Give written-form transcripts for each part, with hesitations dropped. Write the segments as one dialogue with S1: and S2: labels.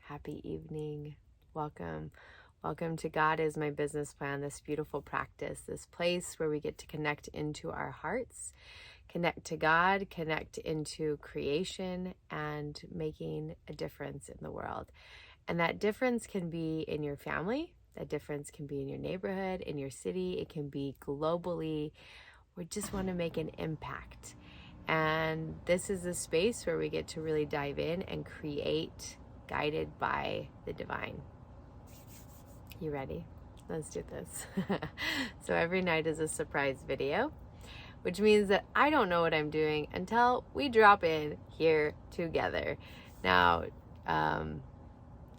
S1: Happy evening. Welcome. Welcome to God is My Business Plan, this beautiful practice, this place where we get to connect into our hearts, connect to God, connect into creation, and making a difference in the world. And that difference can be in your family, that difference can be in your neighborhood, in your city, it can be globally. We just want to make an impact. And this is a space where we get to really dive in and create, guided by the divine. You ready? Let's do this. So every night is a surprise video, which means that I don't know what I'm doing until we drop in here together. Now,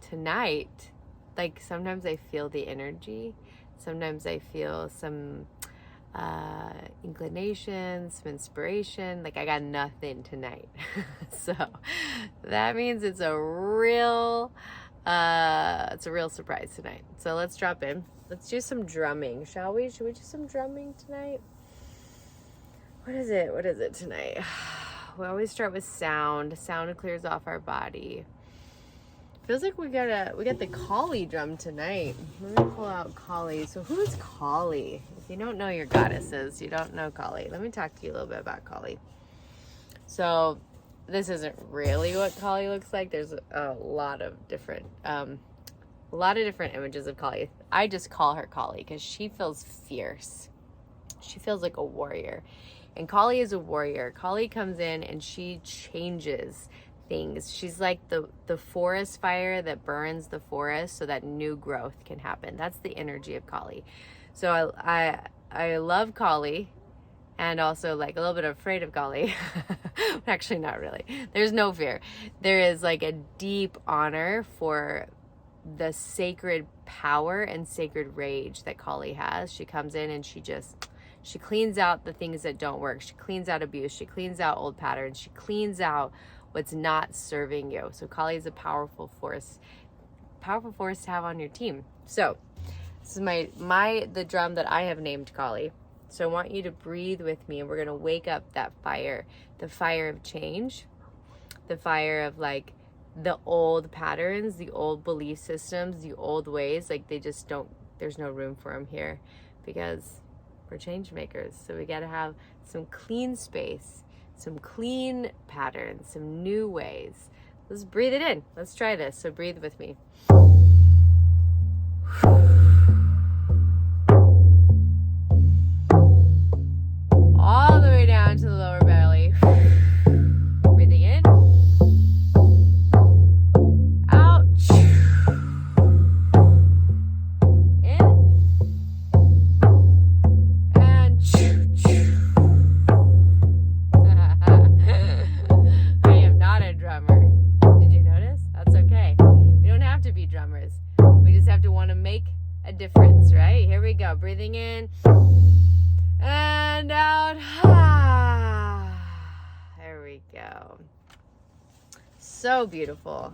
S1: tonight, like sometimes I feel the energy, sometimes I feel some inclination, some inspiration. Like I got nothing tonight. So that means it's a real surprise tonight. So let's drop in. Let's do some drumming, shall we? Should we do some drumming tonight? What is it tonight? We always start with sound. Sound clears off our body. Feels like we got the Kali drum tonight. Let me pull out Kali. So who is Kali? If you don't know your goddesses, you don't know Kali. Let me talk to you a little bit about Kali. So this isn't really what Kali looks like. There's a lot of different images of Kali. I just call her Kali because she feels fierce. She feels like a warrior. And Kali is a warrior. Kali comes in and she changes things. She's like the forest fire that burns the forest so that new growth can happen. That's the energy of Kali. So I love Kali, and also like a little bit afraid of Kali. Actually, not really. There's no fear. There is like a deep honor for the sacred power and sacred rage that Kali has. She comes in and she cleans out the things that don't work. She cleans out abuse. She cleans out old patterns. She cleans out what's not serving you. So Kali is a powerful force to have on your team. So this is the drum that I have named Kali. So I want you to breathe with me, and we're going to wake up that fire, the fire of change, the fire of like the old patterns, the old belief systems, the old ways. Like there's no room for them here because we're change makers. So we got to have some clean space, some clean patterns, some new ways. Let's breathe it in. Let's try this. So breathe with me. All the way down to the lower belly. Breathing in. Out. In. And I am not a drummer. Did you notice? That's okay. We don't have to be drummers. We just have to want to make a difference, right? Here we go. Breathing in and out. There we go. So beautiful.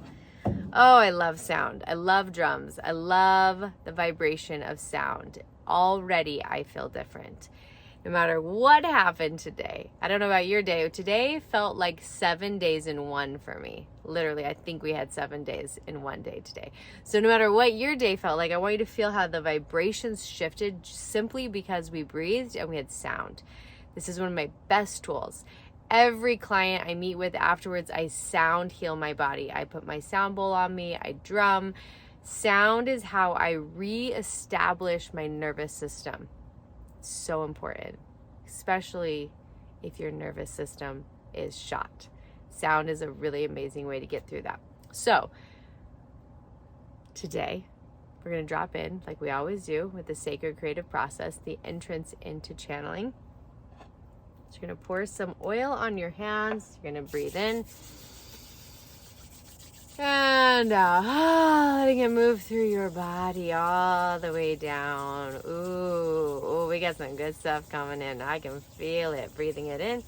S1: Oh, I love sound. I love drums. I love the vibration of sound. Already I feel different. No matter what happened today. I don't know about your day. Today felt like 7 days in one for me. Literally, I think we had 7 days in one day today. So no matter what your day felt like, I want you to feel how the vibrations shifted simply because we breathed and we had sound. This is one of my best tools. Every client I meet with afterwards, I sound heal my body. I put my sound bowl on me. I drum. Sound is how I reestablish my nervous system. So important, especially if your nervous system is shot. Sound is a really amazing way to get through that. So today we're going to drop in like we always do with the sacred creative process, the entrance into channeling. So you're going to pour some oil on your hands. You're going to breathe in and out, letting it move through your body all the way down. Ooh, we got some good stuff coming in. I can feel it. Breathing it in. I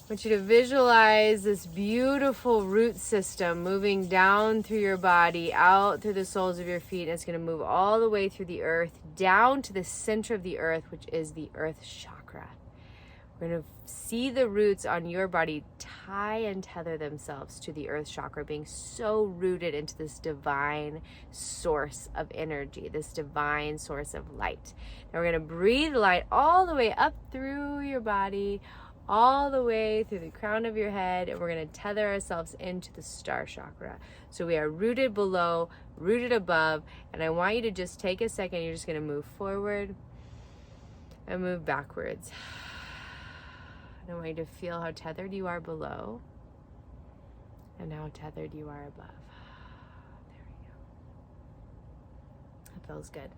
S1: want you to visualize this beautiful root system moving down through your body, out through the soles of your feet. And it's going to move all the way through the earth, down to the center of the earth, which is the earth chakra. We're going to see the roots on your body tie and tether themselves to the earth chakra, being so rooted into this divine source of energy, this divine source of light. Now we're going to breathe light all the way up through your body, all the way through the crown of your head, and we're going to tether ourselves into the star chakra. So we are rooted below, rooted above, and I want you to just take a second. You're just going to move forward and move backwards. I want you to feel how tethered you are below and how tethered you are above. There we go. That feels good.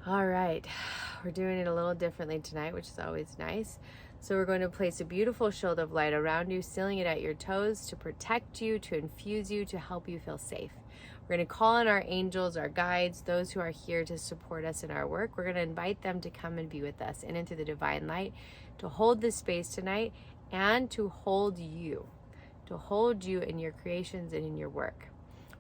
S1: All right, we're doing it a little differently tonight, which is always nice. So we're going to place a beautiful shield of light around you, sealing it at your toes to protect you, to infuse you, to help you feel safe. We're going to call on our angels, our guides, those who are here to support us in our work. We're going to invite them to come and be with us and into the divine light, to hold this space tonight and to hold you in your creations and in your work.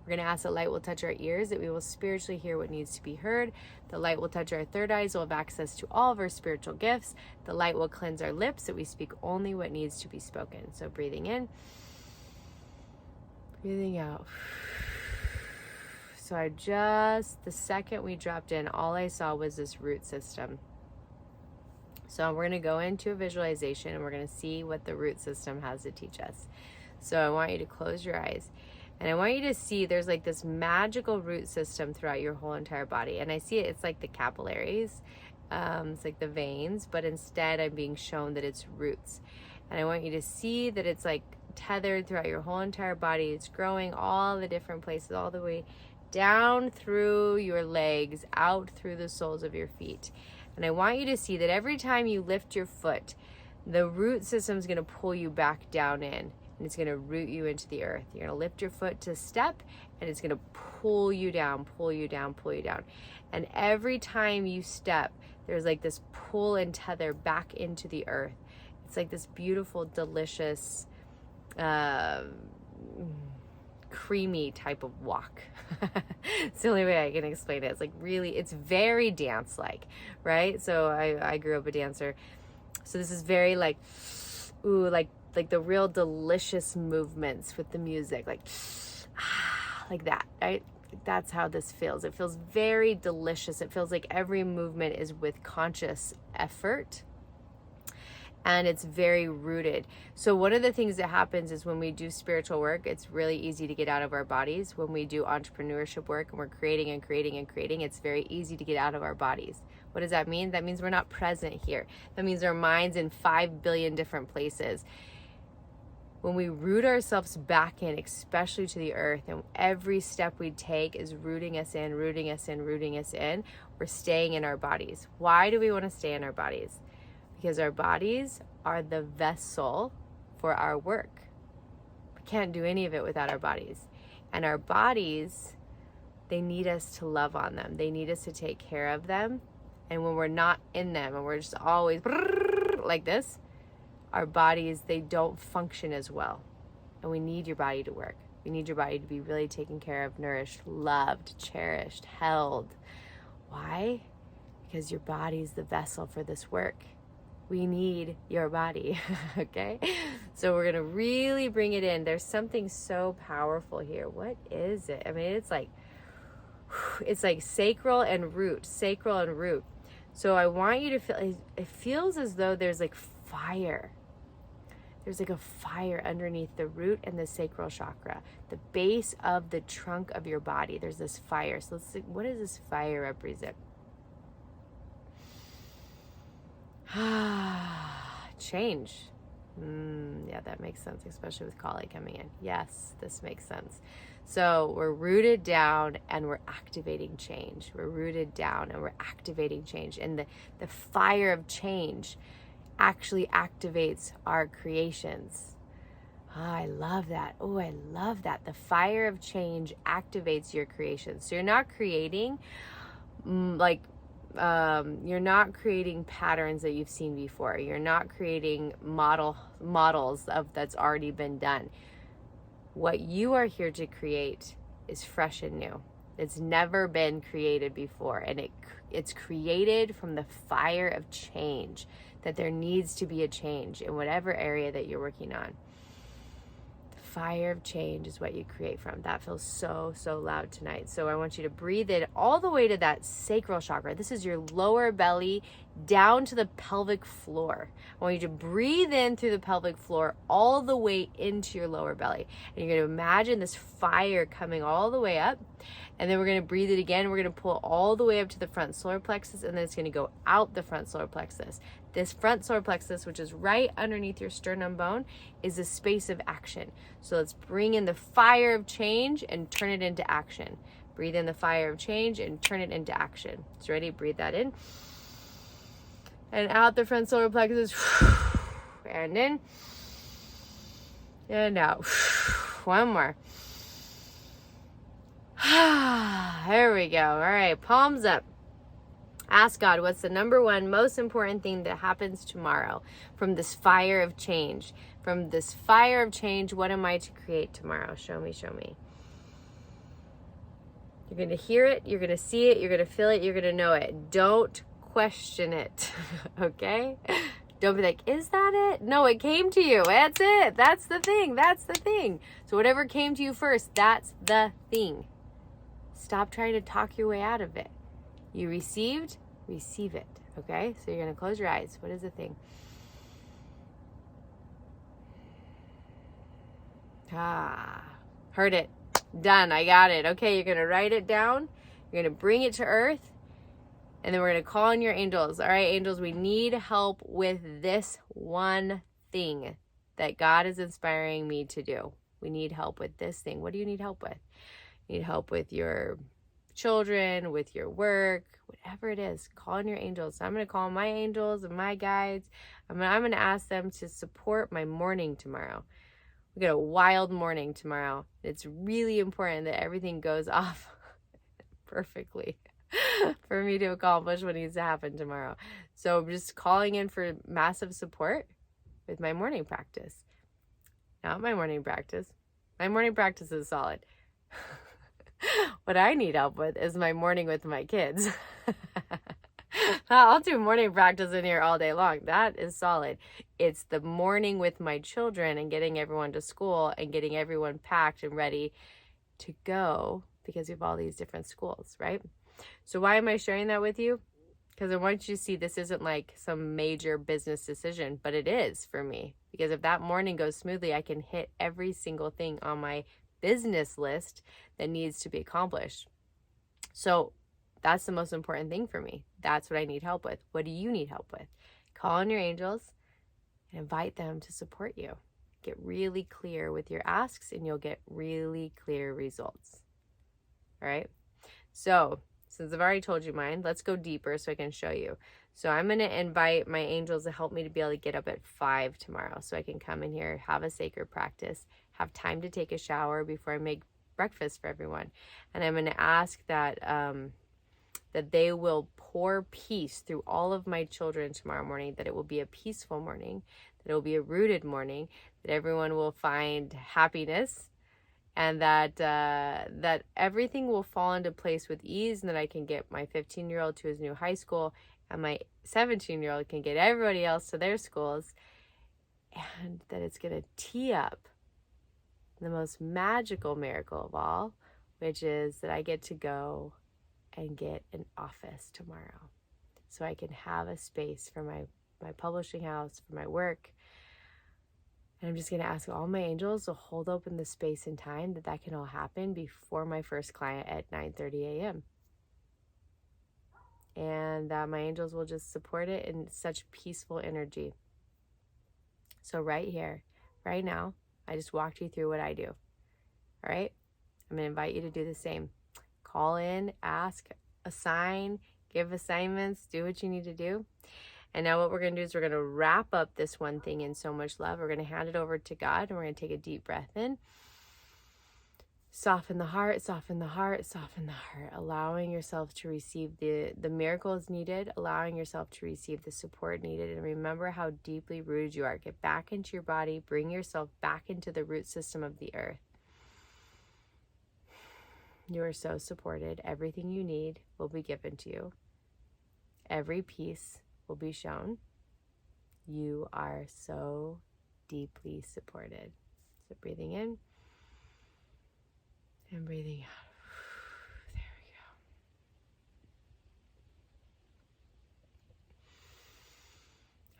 S1: We're going to ask that light will touch our ears, that we will spiritually hear what needs to be heard. The light will touch our third eyes, we'll have access to all of our spiritual gifts. The light will cleanse our lips, that we speak only what needs to be spoken. So breathing in, breathing out. So the second we dropped in, all I saw was this root system. So we're going to go into a visualization and we're going to see what the root system has to teach us. So I want you to close your eyes and I want you to see there's like this magical root system throughout your whole entire body. And I see it's like the capillaries, it's like the veins, but instead I'm being shown that it's roots. And I want you to see that it's like tethered throughout your whole entire body. It's growing all the different places, all the way down through your legs, out through the soles of your feet. And I want you to see that every time you lift your foot, the root system is going to pull you back down in, and it's going to root you into the earth. You're going to lift your foot to step, and it's going to pull you down, pull you down, pull you down. And every time you step, there's like this pull and tether back into the earth. It's like this beautiful, delicious, creamy type of walk. It's the only way I can explain it. It's like really, it's very dance-like, right? So I grew up a dancer. So this is very like, ooh, like the real delicious movements with the music, like that, right? That's how this feels. It feels very delicious. It feels like every movement is with conscious effort. And it's very rooted. So one of the things that happens is when we do spiritual work, it's really easy to get out of our bodies. When we do entrepreneurship work and we're creating and creating and creating, it's very easy to get out of our bodies. What does that mean? That means we're not present here. That means our mind's in 5 billion different places. When we root ourselves back in, especially to the earth, and every step we take is rooting us in, rooting us in, rooting us in, we're staying in our bodies. Why do we want to stay in our bodies? Because our bodies are the vessel for our work. We can't do any of it without our bodies. And our bodies, they need us to love on them. They need us to take care of them. And when we're not in them and we're just always like this, our bodies, they don't function as well. And we need your body to work. We need your body to be really taken care of, nourished, loved, cherished, held. Why? Because your body's the vessel for this work. We need your body, okay? So we're gonna really bring it in. There's something so powerful here. What is it? I mean, it's like sacral and root, sacral and root. So I want you to feel, it feels as though there's like fire. There's like a fire underneath the root and the sacral chakra, the base of the trunk of your body. There's this fire. So let's see, what does this fire represent? Change. Yeah, that makes sense, especially with Kali coming in. Yes, this makes sense. So we're rooted down and we're activating change. We're rooted down and we're activating change. And the fire of change actually activates our creations. Oh, I love that. Oh, I love that. The fire of change activates your creations. So you're not creating you're not creating patterns that you've seen before. You're not creating models of that's already been done. What you are here to create is fresh and new. It's never been created before, and it's created from the fire of change that there needs to be a change in whatever area that you're working on. Fire of change is what you create from. That feels so, so loud tonight. So I want you to breathe in all the way to that sacral chakra. This is your lower belly down to the pelvic floor. I want you to breathe in through the pelvic floor all the way into your lower belly. And you're going to imagine this fire coming all the way up. And then we're going to breathe it again. We're going to pull all the way up to the front solar plexus, and then it's going to go out the front solar plexus. This front solar plexus, which is right underneath your sternum bone, is a space of action. So let's bring in the fire of change and turn it into action. Breathe in the fire of change and turn it into action. So ready? Breathe that in. And out the front solar plexus. And in. And out. One more. There we go. All right, palms up. Ask God, what's the number one most important thing that happens tomorrow from this fire of change? From this fire of change, what am I to create tomorrow? Show me, show me. You're going to hear it. You're going to see it. You're going to feel it. You're going to know it. Don't question it. Okay? Don't be like, is that it? No, it came to you. That's it. That's the thing. That's the thing. So whatever came to you first, that's the thing. Stop trying to talk your way out of it. You received, receive it. Okay? So you're going to close your eyes. What is the thing? Heard it. Done. I got it. Okay, you're going to write it down. You're going to bring it to earth. And then we're going to call on your angels. All right, angels, we need help with this one thing that God is inspiring me to do. We need help with this thing. What do you need help with? You need help with your children, with your work, whatever it is. Call on your angels. So I'm going to call my angels and my guides. I'm going to ask them to support my morning tomorrow. We got a wild morning tomorrow. It's really important that everything goes off perfectly for me to accomplish what needs to happen tomorrow. So I'm just calling in for massive support with my morning practice. Not my morning practice. My morning practice is solid. What I need help with is my morning with my kids. I'll do morning practice in here all day long. That is solid. It's the morning with my children and getting everyone to school and getting everyone packed and ready to go because we have all these different schools, right? So why am I sharing that with you? Because I want you to see this isn't like some major business decision, but it is for me. Because if that morning goes smoothly, I can hit every single thing on my business list that needs to be accomplished. So that's the most important thing for me. That's what I need help with. What do you need help with? Call on your angels and invite them to support you. Get really clear with your asks and you'll get really clear results. All right? So since I've already told you mine, let's go deeper so I can show you. So I'm going to invite my angels to help me to be able to get up at 5 tomorrow so I can come in here, have a sacred practice, have time to take a shower before I make breakfast for everyone. And I'm going to ask that that they will pour peace through all of my children tomorrow morning, that it will be a peaceful morning, that it will be a rooted morning, that everyone will find happiness, and that that everything will fall into place with ease, and that I can get my 15-year-old to his new high school, and my 17-year-old can get everybody else to their schools, and that it's going to tee up the most magical miracle of all, which is that I get to go and get an office tomorrow. So I can have a space for my publishing house, for my work. And I'm just going to ask all my angels to hold open the space and time that can all happen before my first client at 9:30 a.m. And that my angels will just support it in such peaceful energy. So right here, right now, I just walked you through what I do. All right? I'm going to invite you to do the same. Call in, ask, assign, give assignments, do what you need to do. And now what we're going to do is we're going to wrap up this one thing in so much love. We're going to hand it over to God, and we're going to take a deep breath in. Soften the heart, soften the heart, soften the heart, allowing yourself to receive the miracles needed, allowing yourself to receive the support needed, and remember how deeply rooted you are. Get back into your body, bring yourself back into the root system of the earth. You are so supported. Everything you need will be given to you. Every piece will be shown. You are so deeply supported. So breathing in and breathing out. There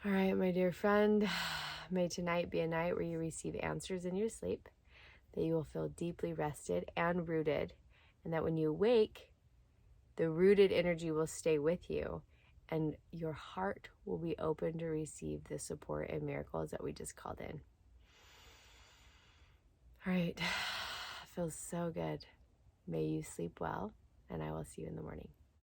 S1: we go. All right, my dear friend, may tonight be a night where you receive answers in your sleep, that you will feel deeply rested and rooted, and that when you awake, the rooted energy will stay with you, and your heart will be open to receive the support and miracles that we just called in. All right, feels so good. May you sleep well, and I will see you in the morning.